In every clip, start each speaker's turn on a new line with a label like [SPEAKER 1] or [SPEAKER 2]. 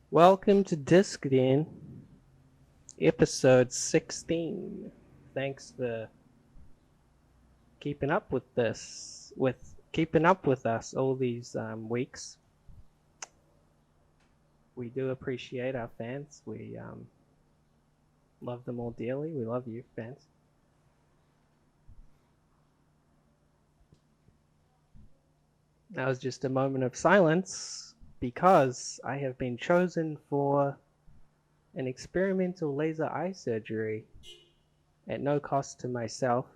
[SPEAKER 1] Welcome to Disc Den, episode 16. Thanks for keeping up with us all these weeks. We do appreciate our fans. We love them all dearly. We love you, fans. That was just a moment of silence because I have been chosen for an experimental laser eye surgery at no cost to myself.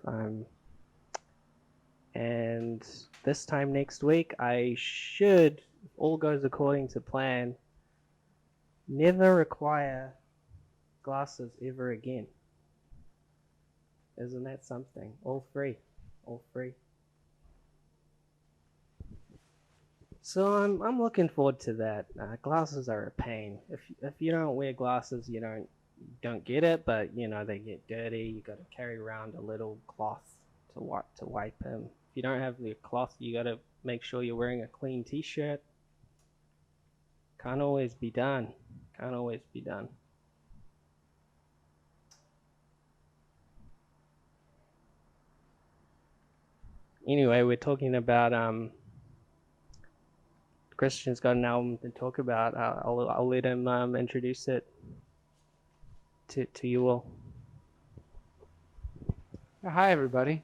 [SPEAKER 1] And this time next week, I should, if all goes according to plan, never require glasses ever again. Isn't that something? All free. All free. So I'm looking forward to that. Glasses are a pain. If you don't wear glasses, you don't get it. But they get dirty. You got to carry around a little cloth to wipe them. If you don't have the cloth, you got to make sure you're wearing a clean T-shirt. Can't always be done. Can't always be done. Anyway, we're talking about Christian's got an album to talk about. I'll let him introduce it to you all.
[SPEAKER 2] Hi, everybody.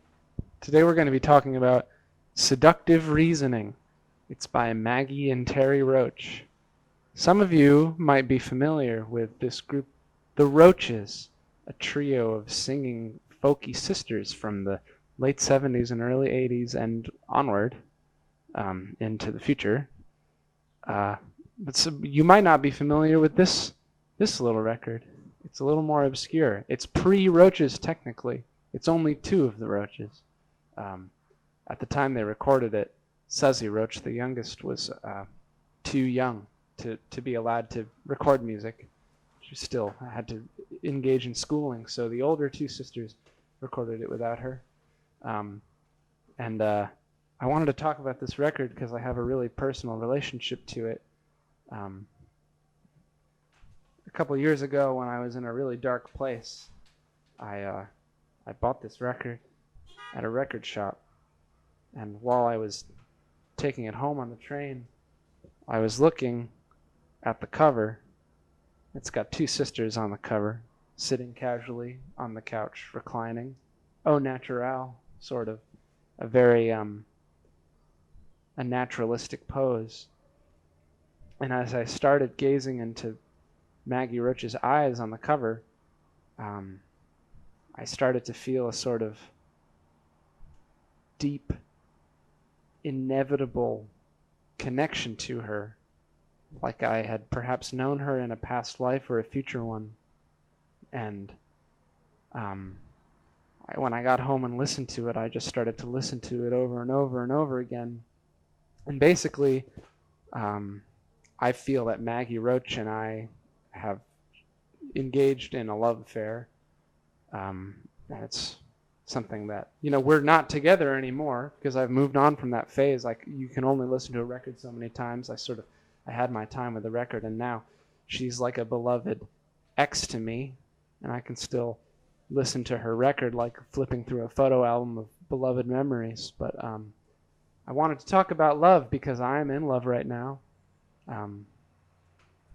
[SPEAKER 2] Today we're going to be talking about Seductive Reasoning. It's by Maggie and Terre Roche. Some of you might be familiar with this group, the ROCHES, a trio of singing folky sisters from the late 70s and early 80s and onward into the future. But you might not be familiar with this little record. It's a little more obscure. It's pre-ROCHES technically. It's only two of the Roches. At the time they recorded it, Suzy Roche, the youngest, was too young to be allowed to record music. She still had to engage in schooling, so the older two sisters recorded it without her. I wanted to talk about this record because I have a really personal relationship to it. A couple years ago, when I was in a really dark place, I bought this record at a record shop, and while I was taking it home on the train, I was looking at the cover. It's got two sisters on the cover, sitting casually on the couch, reclining. Au naturel, sort of. A very a naturalistic pose. And as I started gazing into Maggie Roche's eyes on the cover, I started to feel a sort of deep, inevitable connection to her, like I had perhaps known her in a past life or a future one. And when I got home and listened to it, I just started to listen to it over and over and over again. And basically, I feel that Maggie Roche and I have engaged in a love affair. That's something that, we're not together anymore because I've moved on from that phase. Like, you can only listen to a record so many times. I had my time with the record, and now she's like a beloved ex to me, and I can still listen to her record like flipping through a photo album of beloved memories. But I wanted to talk about love because I am in love right now.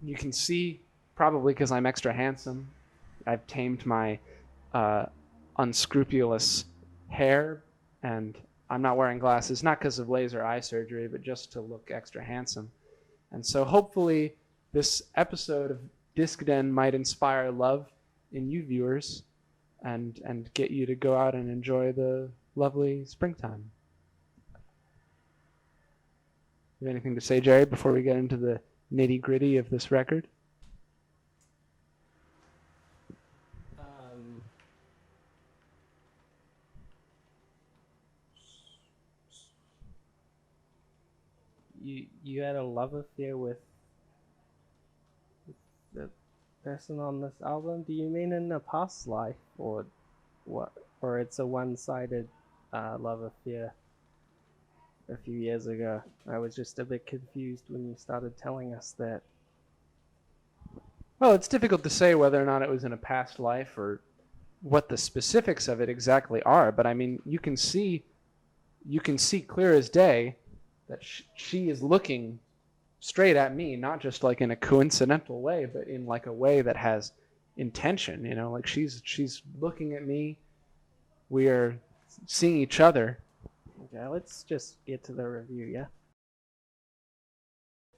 [SPEAKER 2] You can see, probably because I'm extra handsome, I've tamed my unscrupulous hair, and I'm not wearing glasses, not because of laser eye surgery, but just to look extra handsome. And so hopefully this episode of Disc Den might inspire love in you viewers and get you to go out and enjoy the lovely springtime. You have anything to say, Jerry, before we get into the nitty-gritty of this record?
[SPEAKER 1] You had a love affair with the person on this album? Do you mean in a past life, or what? Or it's a one-sided love affair a few years ago? I was just a bit confused when you started telling us that.
[SPEAKER 2] Well, it's difficult to say whether or not it was in a past life or what the specifics of it exactly are, but I mean, you can see clear as day that she is looking straight at me, not just like in a coincidental way, but in like a way that has intention, you know, like she's looking at me. We are seeing each other.
[SPEAKER 1] Okay, let's just get to the review, yeah?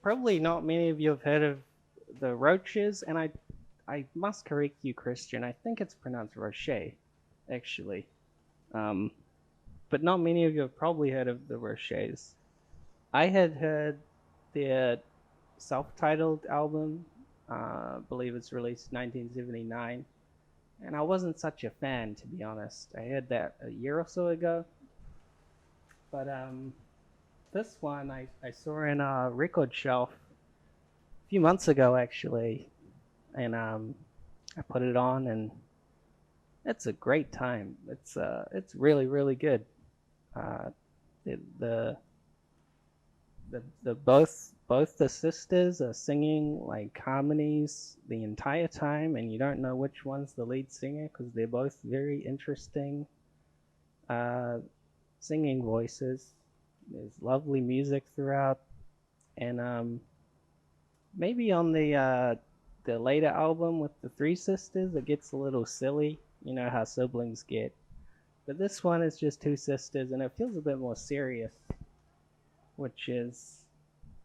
[SPEAKER 1] Probably not many of you have heard of the Roches, and I must correct you, Christian. I think it's pronounced Roche, actually. But not many of you have probably heard of the Roches. I had heard their self-titled album. I believe it's released 1979, and I wasn't such a fan, to be honest. I heard that a year or so ago, but this one I saw in a record shelf a few months ago, actually, and I put it on, and it's a great time. It's really really good. Uh, the both the sisters are singing like harmonies the entire time, and you don't know which one's the lead singer because they're both very interesting uh, singing voices. There's lovely music throughout, and maybe on the later album with the three sisters, it gets a little silly. You know how siblings get. But this one is just two sisters, and it feels a bit more serious, which is,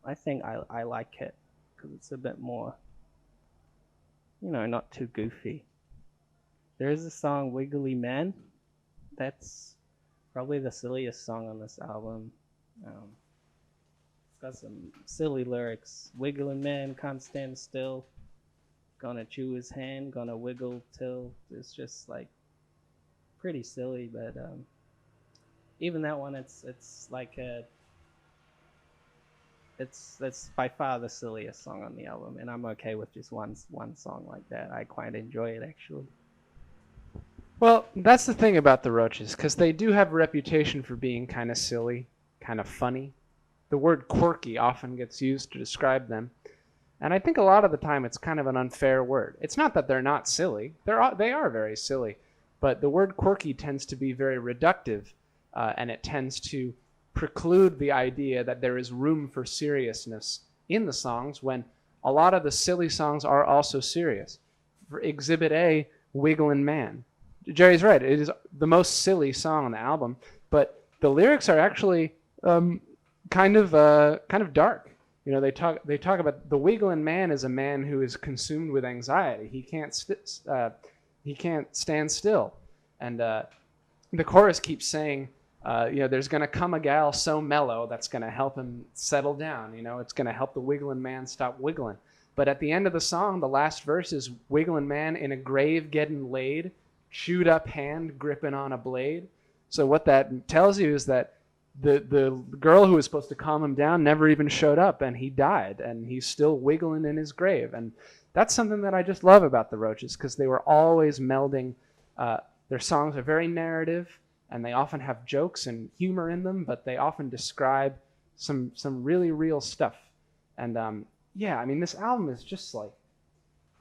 [SPEAKER 1] I think I like it because it's a bit more, not too goofy. There is a song, Wiggly Man. That's probably the silliest song on this album. It's got some silly lyrics. Wiggling man can't stand still. Gonna chew his hand, gonna wiggle till. It's just like pretty silly, but even that one, it's like it's by far the silliest song on the album, and I'm okay with just one song like that. I quite enjoy it actually.
[SPEAKER 2] Well, that's the thing about the Roches, because they do have a reputation for being kind of silly, kind of funny. The word quirky often gets used to describe them, and I think a lot of the time it's kind of an unfair word. It's not that they're not silly; they are very silly, but the word quirky tends to be very reductive, and it tends to preclude the idea that there is room for seriousness in the songs when a lot of the silly songs are also serious. For Exhibit A, Wigglin' Man. Jerry's right. It is the most silly song on the album, but the lyrics are actually kind of dark. You know, they talk about the wiggling man is a man who is consumed with anxiety. He can't stand still, and the chorus keeps saying, there's gonna come a gal so mellow that's gonna help him settle down. You know, it's gonna help the wiggling man stop wiggling. But at the end of the song, the last verse is wiggling man in a grave getting laid, chewed up hand gripping on a blade. So what that tells you is that the girl who was supposed to calm him down never even showed up, and he died, and he's still wiggling in his grave. And that's something that I just love about the Roches, because they were always melding. Their songs are very narrative, and they often have jokes and humor in them, but they often describe some really real stuff. And I mean, this album is just like,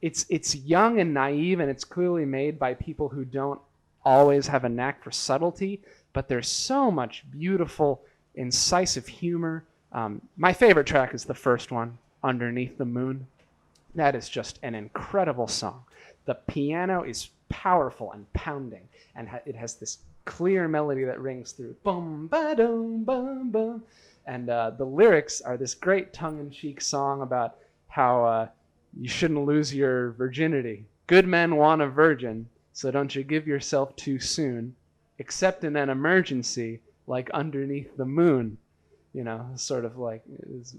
[SPEAKER 2] it's young and naive, and it's clearly made by people who don't always have a knack for subtlety, but there's so much beautiful, incisive humor. My favorite track is the first one, Underneath the Moon. That is just an incredible song. The piano is powerful and pounding, and it has this clear melody that rings through. Boom, ba-dum, bum, bum. And the lyrics are this great tongue-in-cheek song about how you shouldn't lose your virginity. Good men want a virgin, so don't you give yourself too soon, except in an emergency, like underneath the moon. You know, sort of like, is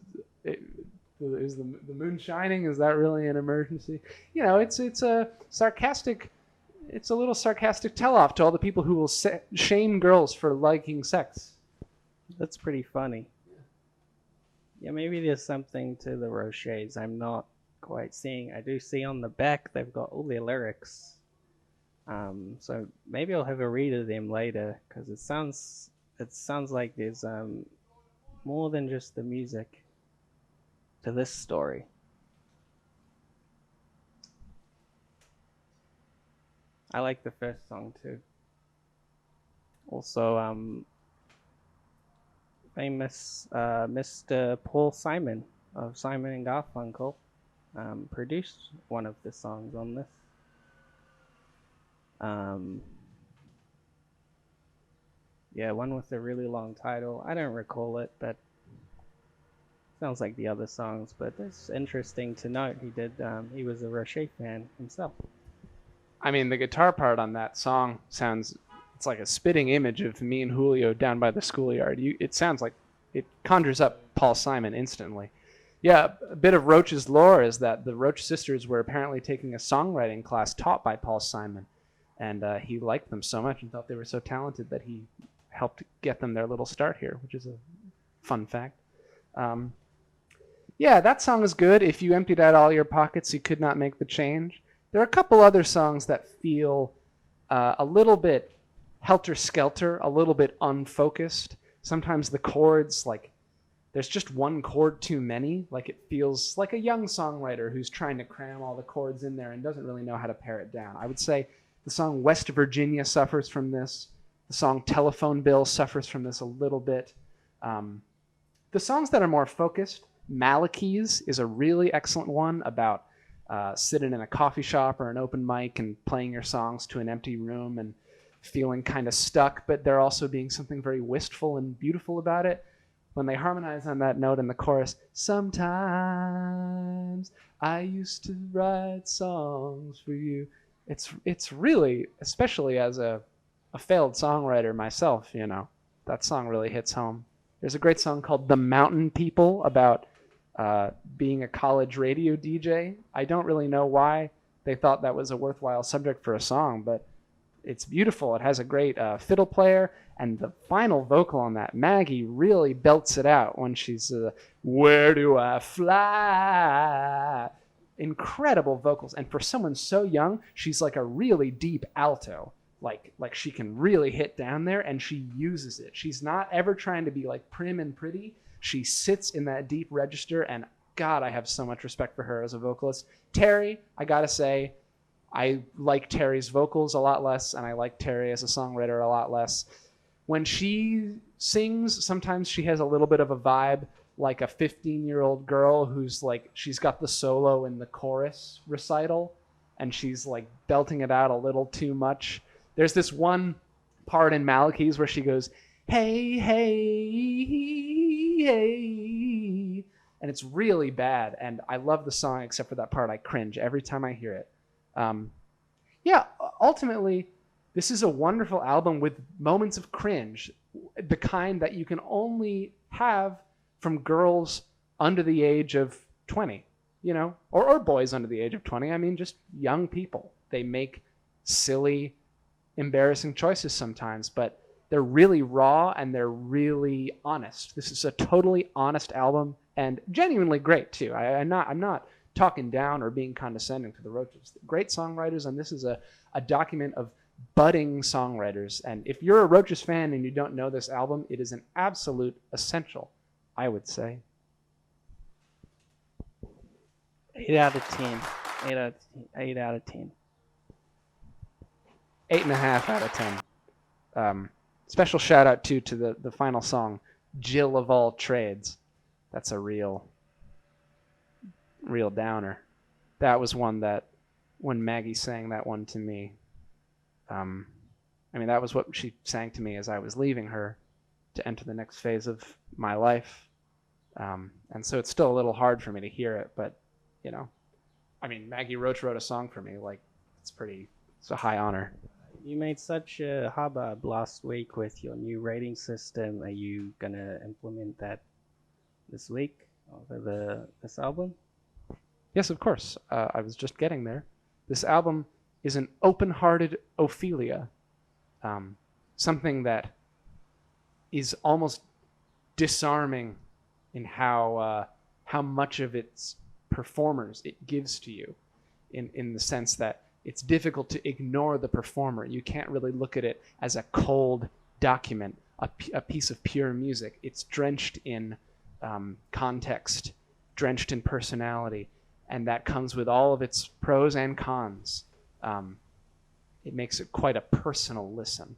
[SPEAKER 2] the moon shining? Is that really an emergency? You know, it's a sarcastic, it's a little sarcastic tell-off to all the people who will shame girls for liking sex.
[SPEAKER 1] That's pretty funny. Yeah, maybe there's something to the Roches I'm not quite seeing. I do see on the back they've got all their lyrics. So maybe I'll have a read of them later, because it sounds like there's more than just the music to this story. I like the first song too. Also, famous Mr. Paul Simon of Simon and Garfunkel produced one of the songs on this. Yeah, one with a really long title. I don't recall it, but sounds like the other songs. But it's interesting to note he was a Roche fan himself.
[SPEAKER 2] I mean, the guitar part on that song sounds, it's like a spitting image of me and Julio down by the schoolyard. It sounds like it conjures up Paul Simon instantly. Yeah, a bit of Roche's lore is that the Roche sisters were apparently taking a songwriting class taught by Paul Simon, and he liked them so much and thought they were so talented that he helped get them their little start here, which is a fun fact. Yeah, that song is good. If you emptied out all your pockets, you could not make the change. There are a couple other songs that feel a little bit helter-skelter, a little bit unfocused. Sometimes the chords, like, there's just one chord too many. Like, it feels like a young songwriter who's trying to cram all the chords in there and doesn't really know how to pare it down. I would say the song West Virginia suffers from this. The song Telephone Bill suffers from this a little bit. The songs that are more focused, Malachi's is a really excellent one about sitting in a coffee shop or an open mic and playing your songs to an empty room and feeling kind of stuck, but there also being something very wistful and beautiful about it. When they harmonize on that note in the chorus, sometimes I used to write songs for you. It's really, especially as a failed songwriter myself, you know, that song really hits home. There's a great song called The Mountain People about being a college radio DJ. I don't really know why they thought that was a worthwhile subject for a song, but it's beautiful. It has a great fiddle player, and the final vocal on that, Maggie, really belts it out when she's, where do I fly? Incredible vocals. And for someone so young, she's like a really deep alto. Like she can really hit down there, and she uses it. She's not ever trying to be like prim and pretty. She sits in that deep register, and God, I have so much respect for her as a vocalist. Terry, I gotta say, I like Terry's vocals a lot less, and I like Terry as a songwriter a lot less. When she sings, sometimes she has a little bit of a vibe like a 15-year-old girl who's like, she's got the solo in the chorus recital, and she's like belting it out a little too much. There's this one part in Malachi's where she goes, hey, hey, hey, and it's really bad, and I love the song except for that part. I cringe every time I hear it. Yeah, ultimately, this is a wonderful album with moments of cringe, the kind that you can only have from girls under the age of 20, you know, or boys under the age of 20. I mean, just young people. They make silly, embarrassing choices sometimes, but they're really raw and they're really honest. This is a totally honest album and genuinely great too. I'm not talking down or being condescending to the Roches. Great songwriters, and this is a document of budding songwriters. And if you're a Roches fan and you don't know this album, it is an absolute essential, I would say.
[SPEAKER 1] 8 out of 10. 8 out of 10.
[SPEAKER 2] 8.5 out of 10. Special shout out too to the final song, Jill of All Trades. That's a real downer. That was one that when Maggie sang that one to me, I mean, that was what she sang to me as I was leaving her to enter the next phase of my life. And so it's still a little hard for me to hear it, but you know, I mean, Maggie Roche wrote a song for me. Like, it's a high honor.
[SPEAKER 1] You made such a hubbub last week with your new rating system. Are you gonna implement that this week over this album?
[SPEAKER 2] Yes, of course. I was just getting there. This album is an open-hearted Ophelia, something that is almost disarming in how much of its performers it gives to you, in the sense that it's difficult to ignore the performer. You can't really look at it as a cold document, a piece of pure music. It's drenched in context, drenched in personality, and that comes with all of its pros and cons. it makes it quite a personal listen.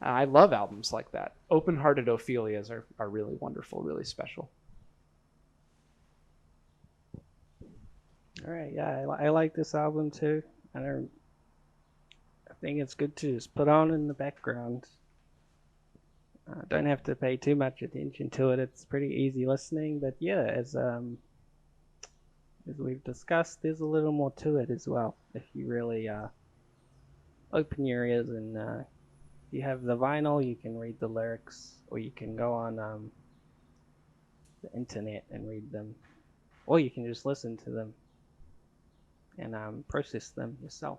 [SPEAKER 2] I love albums like that. Open-hearted Ophelias are really wonderful, really special.
[SPEAKER 1] All right, yeah, I like this album too. I think it's good to just put on in the background. Don't have to pay too much attention to it. It's pretty easy listening, but yeah, as we've discussed, there's a little more to it as well. If you really open your ears and you have the vinyl, you can read the lyrics, or you can go on the internet and read them, or you can just listen to them and process them yourself.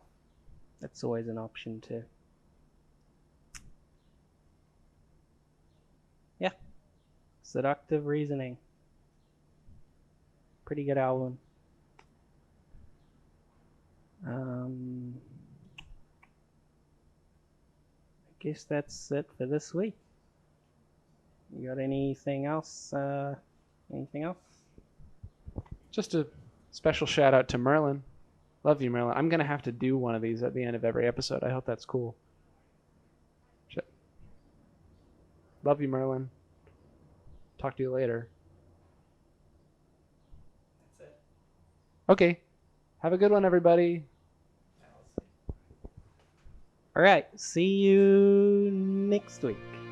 [SPEAKER 1] That's always an option too. Yeah, Seductive Reasoning. Pretty good album. I guess that's it for this week. You got anything else? Anything else?
[SPEAKER 2] Just a special shout out to Merlin. Love you, Merlin. I'm going to have to do one of these at the end of every episode. I hope that's cool. Love you, Merlin. Talk to you later.
[SPEAKER 1] That's it.
[SPEAKER 2] Okay. Have a good one, everybody.
[SPEAKER 1] All right. See you next week.